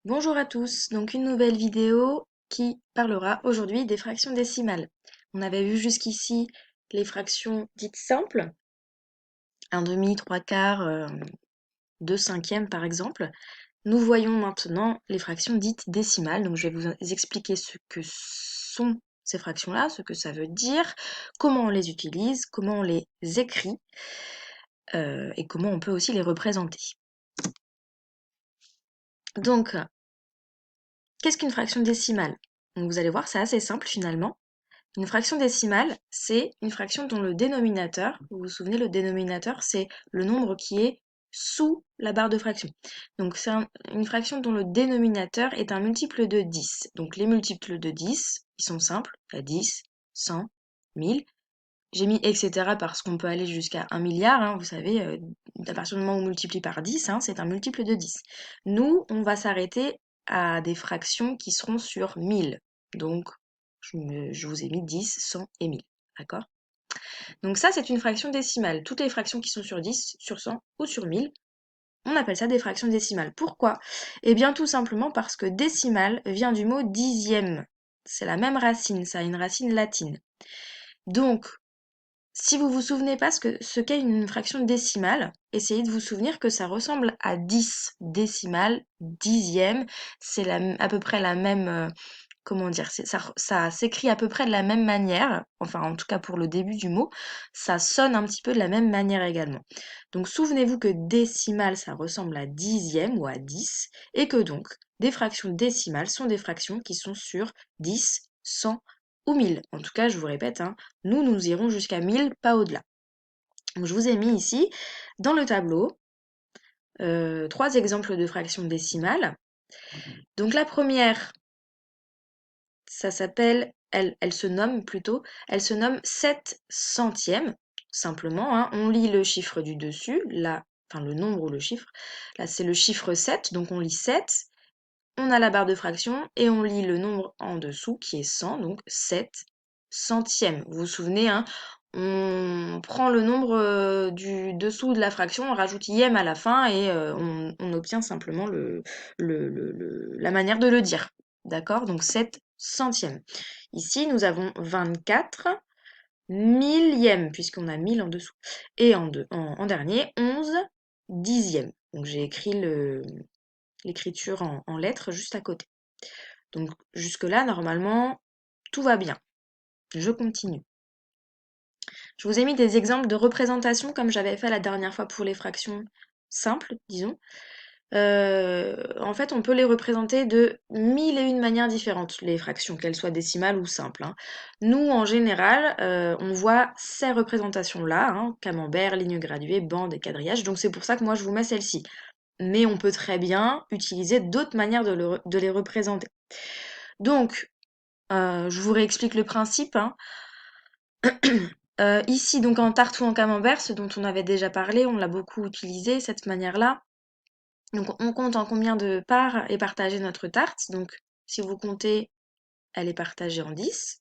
Bonjour à tous, donc une nouvelle vidéo qui parlera aujourd'hui des fractions décimales. On avait vu jusqu'ici les fractions dites simples, un demi, trois quarts, 2 cinquièmes par exemple. Nous voyons maintenant les fractions dites décimales, donc je vais vous expliquer ce que sont ces fractions-là, ce que ça veut dire, comment on les utilise, comment on les écrit, et comment on peut aussi les représenter. Donc, qu'est-ce qu'une fraction décimale? Donc vous allez voir, c'est assez simple finalement. Une fraction décimale, c'est une fraction dont le dénominateur, vous vous souvenez, le dénominateur, c'est le nombre qui est sous la barre de fraction. Donc c'est une fraction dont le dénominateur est un multiple de 10. Donc les multiples de 10, ils sont simples, il y a 10, 100, 1000. J'ai mis etc. parce qu'on peut aller jusqu'à 1 milliard, hein, vous savez, à partir du moment où on multiplie par 10, hein, c'est un multiple de 10. Nous, on va s'arrêter à des fractions qui seront sur 1000. Donc, je vous ai mis 10, 100 et 1000. D'accord? Donc ça, c'est une fraction décimale. Toutes les fractions qui sont sur 10, sur 100 ou sur 1000, on appelle ça des fractions décimales. Pourquoi? Eh bien, tout simplement parce que décimale vient du mot dixième. C'est la même racine, ça a une racine latine. Donc, si vous vous souvenez pas ce qu'est une fraction décimale, essayez de vous souvenir que ça ressemble à 10 décimales, dixième. C'est à peu près la même, comment dire, ça s'écrit à peu près de la même manière, enfin en tout cas pour le début du mot, ça sonne un petit peu de la même manière également. Donc souvenez-vous que décimale, ça ressemble à dixième ou à 10, et que donc des fractions décimales sont des fractions qui sont sur 10, 100 ou 1000. En tout cas, je vous répète, hein, nous irons jusqu'à 1000, pas au-delà. Donc je vous ai mis ici, dans le tableau, 3 exemples de fractions décimales. Donc la première, ça s'appelle, elle se nomme plutôt, elle se nomme 7 centièmes, simplement, hein. On lit le chiffre du dessus, là, enfin le nombre ou le chiffre, là c'est le chiffre 7, donc on lit 7, on a la barre de fraction, et on lit le nombre en dessous, qui est 100, donc 7 centièmes. Vous vous souvenez, hein, on prend le nombre du dessous de la fraction, on rajoute ième à la fin, et on obtient simplement la manière de le dire. D'accord? Donc 7 centièmes. Ici, nous avons 24 millièmes, puisqu'on a 1000 en dessous. Et en dernier, 11 dixièmes. Donc j'ai écrit l'écriture en lettres juste à côté. Donc jusque-là, normalement, tout va bien. Je continue. Je vous ai mis des exemples de représentation comme j'avais fait la dernière fois pour les fractions simples, disons. En fait, on peut les représenter de 1001 manières différentes, les fractions, qu'elles soient décimales ou simples, hein. Nous, en général, on voit ces représentations-là, hein, camembert, ligne graduée, bande et quadrillage, donc c'est pour ça que moi je vous mets celle-ci. Mais on peut très bien utiliser d'autres manières de les représenter. Donc, je vous réexplique le principe, hein. Ici, donc en tarte ou en camembert, ce dont on avait déjà parlé, on l'a beaucoup utilisé, cette manière-là. Donc on compte en combien de parts est partagée notre tarte. Donc si vous comptez, elle est partagée en 10.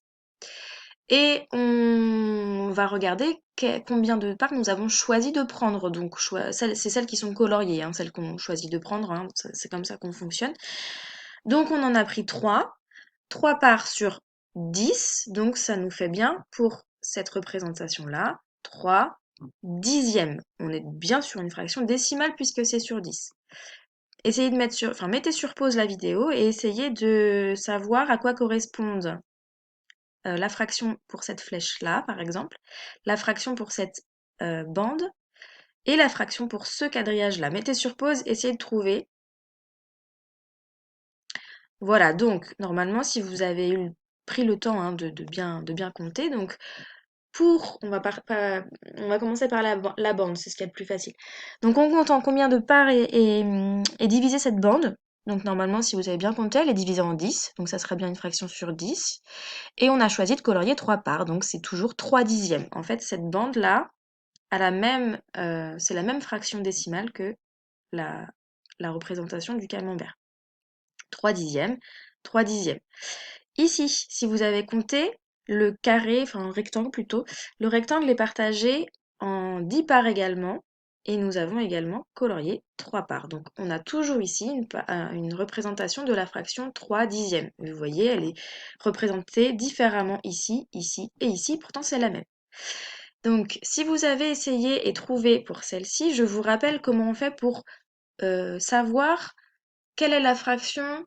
Et on va regarder combien de parts nous avons choisi de prendre. Donc c'est celles qui sont coloriées, hein, celles qu'on choisit de prendre, hein, c'est comme ça qu'on fonctionne. Donc on en a pris 3. 3 parts sur 10, donc ça nous fait bien pour cette représentation-là 3 dixièmes. On est bien sur une fraction décimale puisque c'est sur 10. Essayez de mettez sur pause la vidéo et essayez de savoir à quoi correspondent la fraction pour cette flèche-là, par exemple, la fraction pour cette bande et la fraction pour ce quadrillage-là. Mettez sur pause, essayez de trouver. Voilà, donc normalement, si vous avez pris le temps, hein, de bien compter, donc on va commencer par la bande, c'est ce qu'il y a de plus facile. Donc on compte en combien de parts est divisée cette bande. Donc normalement, si vous avez bien compté, elle est divisée en 10, donc ça serait bien une fraction sur 10. Et on a choisi de colorier 3 parts, donc c'est toujours 3 dixièmes. En fait, cette bande-là, c'est la même fraction décimale que la, la représentation du camembert. 3 dixièmes, 3 dixièmes. Ici, si vous avez compté, le carré, enfin un rectangle plutôt, le rectangle est partagé en 10 parts également. et nous avons également colorié 3 parts. Donc on a toujours ici une représentation de la fraction 3 dixièmes. Vous voyez, elle est représentée différemment ici, ici et ici, pourtant c'est la même. Donc si vous avez essayé et trouvé pour celle-ci, je vous rappelle comment on fait pour savoir quelle est la fraction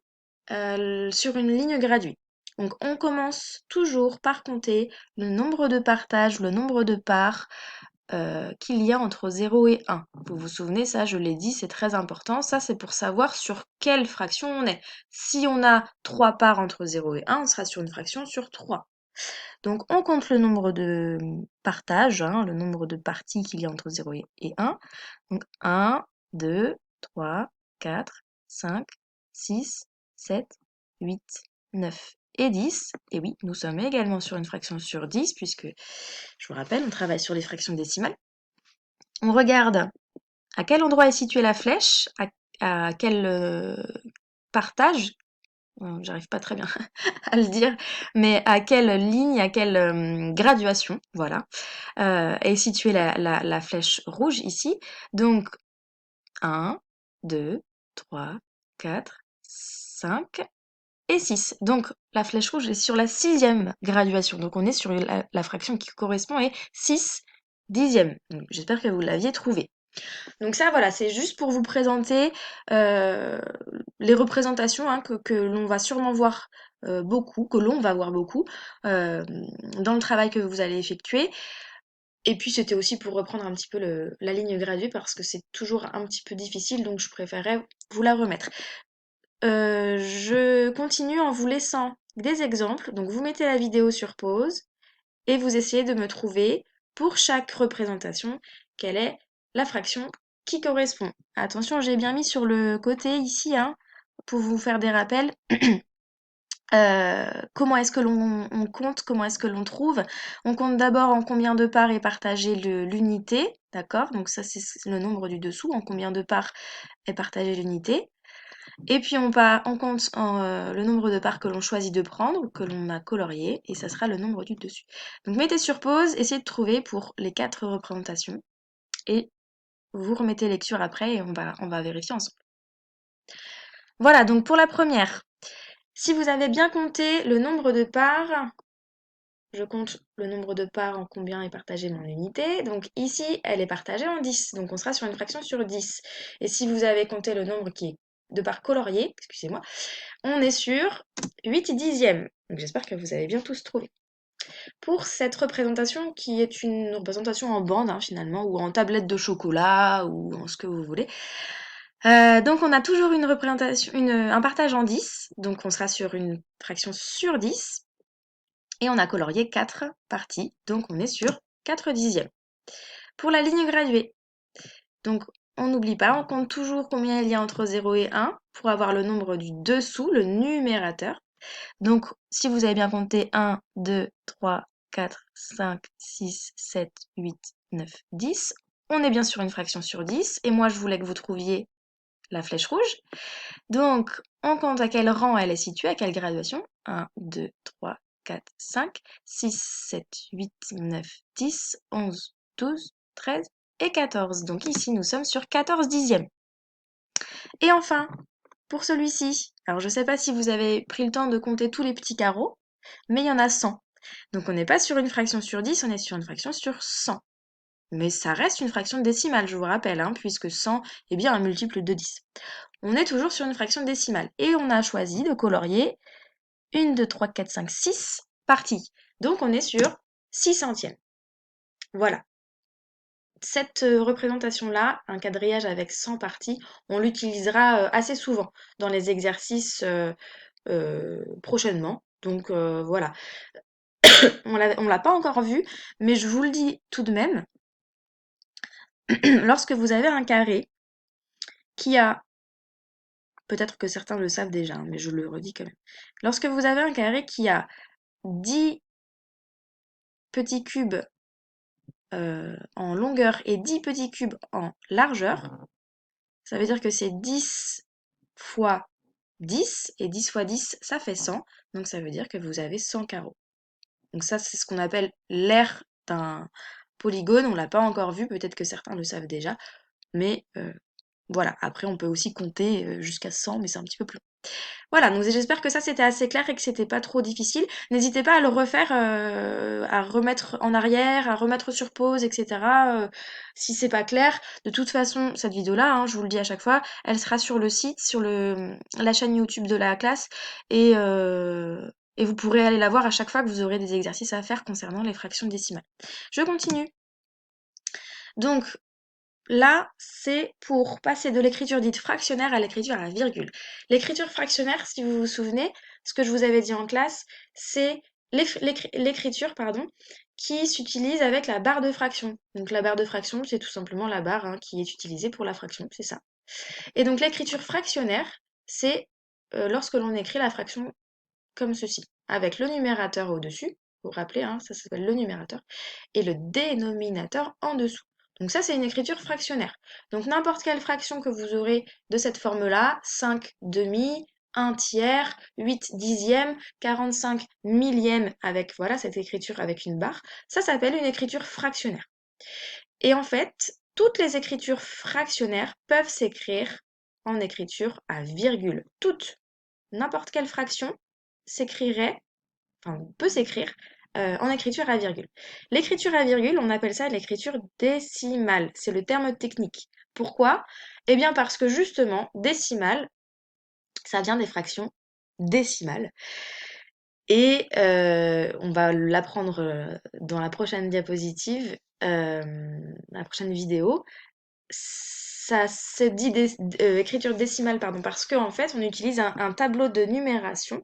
sur une ligne graduée. Donc on commence toujours par compter le nombre de partages, le nombre de parts qu'il y a entre 0 et 1. Vous vous souvenez, ça je l'ai dit, c'est très important. Ça c'est pour savoir sur quelle fraction on est. Si on a 3 parts entre 0 et 1, on sera sur une fraction sur 3. Donc on compte le nombre de partages, le nombre de parties qu'il y a entre 0 et 1. Donc 1, 2, 3, 4, 5, 6, 7, 8, 9 et 10. Et oui, nous sommes également sur une fraction sur 10, puisque, je vous rappelle, on travaille sur les fractions décimales. On regarde à quel endroit est située la flèche, à quel partage, j'arrive pas très bien à le dire, mais à quelle ligne, à quelle graduation, voilà, est située la flèche rouge ici. Donc 1, 2, 3, 4, 5 et 6. Donc la flèche rouge est sur la 6e graduation. Donc on est sur la fraction qui correspond est 6 dixièmes. J'espère que vous l'aviez trouvé. Donc ça, voilà, c'est juste pour vous présenter les représentations que l'on va sûrement voir beaucoup, que l'on va voir beaucoup dans le travail que vous allez effectuer. Et puis c'était aussi pour reprendre un petit peu la ligne graduée parce que c'est toujours un petit peu difficile, donc je préférais vous la remettre. Je continue en vous laissant des exemples. Donc vous mettez la vidéo sur pause et vous essayez de me trouver pour chaque représentation quelle est la fraction qui correspond. Attention, j'ai bien mis sur le côté ici, pour vous faire des rappels. Comment est-ce que l'on compte, comment est-ce que l'on trouve. On compte d'abord en combien de parts est partagée l'unité, d'accord? Donc ça c'est le nombre du dessous, en combien de parts est partagée l'unité. Et puis on compte le nombre de parts que l'on choisit de prendre, que l'on a colorié, et ça sera le nombre du dessus. Donc mettez sur pause, essayez de trouver pour les 4 représentations, et vous remettez lecture après et on va vérifier ensemble. Voilà, donc pour la première, si vous avez bien compté le nombre de parts, je compte le nombre de parts en combien est partagée mon unité. Donc ici, elle est partagée en 10, donc on sera sur une fraction sur 10. Et si vous avez compté le nombre qui est de parts coloriées, excusez-moi, on est sur 8 dixièmes. Donc j'espère que vous avez bien tous trouvé. Pour cette représentation qui est une représentation en bande finalement, ou en tablette de chocolat, ou en ce que vous voulez. Donc on a toujours une représentation, un partage en 10, donc on sera sur une fraction sur 10. Et on a colorié 4 parties, donc on est sur 4 dixièmes. Pour la ligne graduée, donc on n'oublie pas, on compte toujours combien il y a entre 0 et 1 pour avoir le nombre du dessous, le numérateur. Donc si vous avez bien compté 1, 2, 3, 4, 5, 6, 7, 8, 9, 10, on est bien sur une fraction sur 10, et moi je voulais que vous trouviez la flèche rouge. Donc on compte à quel rang elle est située, à quelle graduation. 1, 2, 3, 4, 5, 6, 7, 8, 9, 10, 11, 12, 13 et 14. Donc ici, nous sommes sur 14 dixièmes. Et enfin, pour celui-ci, alors je ne sais pas si vous avez pris le temps de compter tous les petits carreaux, mais il y en a 100. Donc on n'est pas sur une fraction sur 10, on est sur une fraction sur 100. Mais ça reste une fraction décimale, je vous rappelle, puisque 100 est bien un multiple de 10. On est toujours sur une fraction décimale. Et on a choisi de colorier 1, 2, 3, 4, 5, 6 parties. Donc on est sur 6 centièmes. Voilà. Cette représentation-là, un quadrillage avec 100 parties, on l'utilisera assez souvent dans les exercices prochainement. Donc voilà. On l'a pas encore vu, mais je vous le dis tout de même. Lorsque vous avez un carré qui a, peut-être que certains le savent déjà, mais je le redis quand même. Lorsque vous avez un carré qui a 10 petits cubes en longueur et 10 petits cubes en largeur, ça veut dire que c'est 10 fois 10, et 10 fois 10, ça fait 100, donc ça veut dire que vous avez 100 carreaux. Donc ça, c'est ce qu'on appelle l'aire d'un polygone, on l'a pas encore vu, peut-être que certains le savent déjà. Mais voilà, après on peut aussi compter jusqu'à 100, mais c'est un petit peu plus long. Voilà, donc j'espère que ça c'était assez clair et que c'était pas trop difficile. N'hésitez pas à le refaire, à remettre en arrière, à remettre sur pause, etc. Si c'est pas clair. De toute façon, cette vidéo-là, hein, je vous le dis à chaque fois, elle sera sur le site, sur la chaîne YouTube de la classe, et vous pourrez aller la voir à chaque fois que vous aurez des exercices à faire concernant les fractions décimales. Je continue. Donc, là, c'est pour passer de l'écriture dite fractionnaire à l'écriture à virgule. L'écriture fractionnaire, si vous vous souvenez, ce que je vous avais dit en classe, c'est l'écriture, pardon, qui s'utilise avec la barre de fraction. Donc la barre de fraction, c'est tout simplement la barre hein, qui est utilisée pour la fraction, c'est ça. Et donc l'écriture fractionnaire, c'est lorsque l'on écrit la fraction comme ceci, avec le numérateur au-dessus, vous vous rappelez, hein, ça s'appelle le numérateur, et le dénominateur en dessous. Donc ça, c'est une écriture fractionnaire. Donc n'importe quelle fraction que vous aurez de cette forme-là, 5 demi, 1 tiers, 8 dixièmes, 45 millièmes, avec voilà cette écriture avec une barre, ça s'appelle une écriture fractionnaire. Et en fait, toutes les écritures fractionnaires peuvent s'écrire en écriture à virgule. Toutes, n'importe quelle fraction s'écrirait, enfin peut s'écrire en écriture à virgule. L'écriture à virgule, on appelle ça l'écriture décimale. C'est le terme technique. Pourquoi? Eh bien parce que justement, décimale, ça vient des fractions décimales. Et on va l'apprendre dans la prochaine diapositive, la prochaine vidéo. Ça se dit écriture décimale, pardon, parce qu'en fait, on utilise un tableau de numération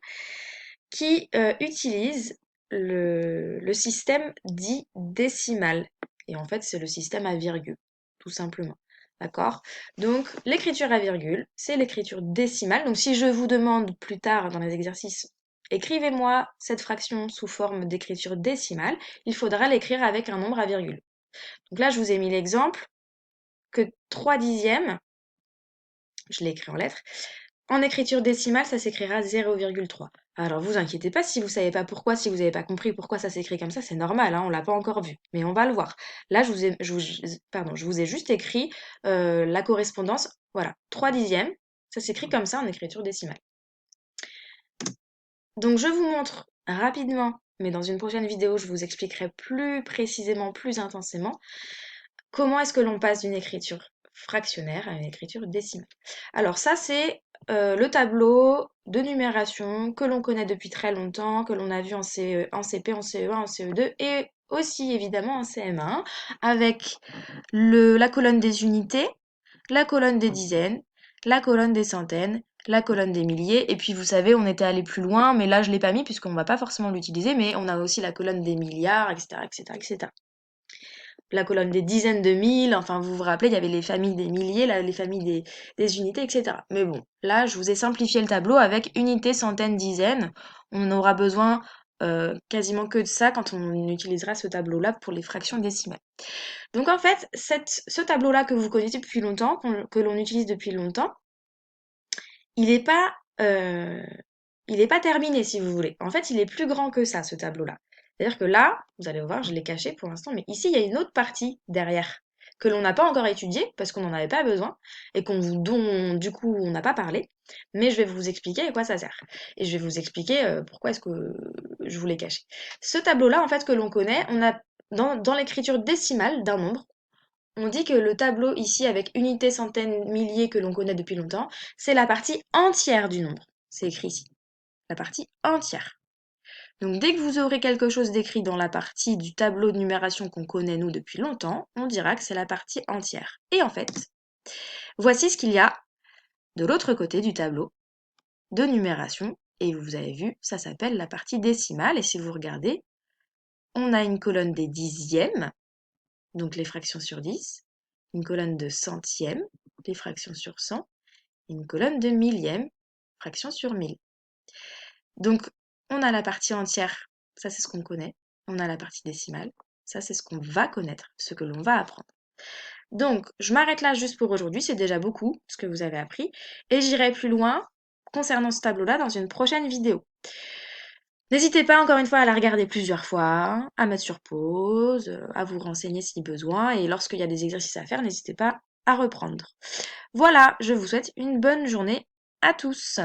qui utilise le système dit décimal. Et en fait, c'est le système à virgule, tout simplement. D'accord? Donc, l'écriture à virgule, c'est l'écriture décimale. Donc, si je vous demande plus tard dans les exercices, écrivez-moi cette fraction sous forme d'écriture décimale, il faudra l'écrire avec un nombre à virgule. Donc là, je vous ai mis l'exemple que 3 dixièmes, je l'ai écrit en lettres, en écriture décimale, ça s'écrira 0,3. Alors vous inquiétez pas si vous savez pas pourquoi, si vous n'avez pas compris pourquoi ça s'écrit comme ça, c'est normal, hein, on l'a pas encore vu, mais on va le voir. Là, je vous ai juste écrit la correspondance, voilà, 3 dixièmes, ça s'écrit comme ça en écriture décimale. Donc je vous montre rapidement, mais dans une prochaine vidéo, je vous expliquerai plus précisément, plus intensément, comment est-ce que l'on passe d'une écriture fractionnaire à une écriture décimale. Alors ça, c'est le tableau de numération que l'on connaît depuis très longtemps, que l'on a vu en CP, en CE1, en CE2 et aussi évidemment en CM1, avec la colonne des unités, la colonne des dizaines, la colonne des centaines, la colonne des milliers, et puis vous savez, on était allé plus loin, mais là je ne l'ai pas mis puisqu'on ne va pas forcément l'utiliser, mais on a aussi la colonne des milliards, etc., etc., etc. La colonne des dizaines de mille, enfin vous vous rappelez, il y avait les familles des milliers, là, les familles des unités, etc. Mais bon, là, je vous ai simplifié le tableau avec unités, centaines, dizaines. On aura besoin quasiment que de ça quand on utilisera ce tableau-là pour les fractions décimales. Donc en fait, ce tableau-là que vous connaissez depuis longtemps, que l'on utilise depuis longtemps, il n'est pas, terminé si vous voulez. En fait, il est plus grand que ça, ce tableau-là. C'est-à-dire que là, vous allez voir, je l'ai caché pour l'instant, mais ici, il y a une autre partie derrière que l'on n'a pas encore étudiée parce qu'on n'en avait pas besoin et dont du coup on n'a pas parlé. Mais je vais vous expliquer à quoi ça sert. Et je vais vous expliquer pourquoi est-ce que je vous l'ai caché. Ce tableau-là, en fait, que l'on connaît, on a dans l'écriture décimale d'un nombre, on dit que le tableau ici avec unités, centaines, milliers que l'on connaît depuis longtemps, c'est la partie entière du nombre. C'est écrit ici. La partie entière. Donc dès que vous aurez quelque chose d'écrit dans la partie du tableau de numération qu'on connaît nous depuis longtemps, on dira que c'est la partie entière. Et en fait, voici ce qu'il y a de l'autre côté du tableau de numération. Et vous avez vu, ça s'appelle la partie décimale. Et si vous regardez, on a une colonne des dixièmes, donc les fractions sur 10, une colonne de centièmes, les fractions sur 100, et une colonne de millièmes, fractions sur 1000. Donc, on a la partie entière, ça c'est ce qu'on connaît. On a la partie décimale, ça c'est ce qu'on va connaître, ce que l'on va apprendre. Donc, je m'arrête là juste pour aujourd'hui, c'est déjà beaucoup ce que vous avez appris, et j'irai plus loin concernant ce tableau-là dans une prochaine vidéo. N'hésitez pas encore une fois à la regarder plusieurs fois, à mettre sur pause, à vous renseigner si besoin, et lorsqu'il y a des exercices à faire, n'hésitez pas à reprendre. Voilà, je vous souhaite une bonne journée à tous.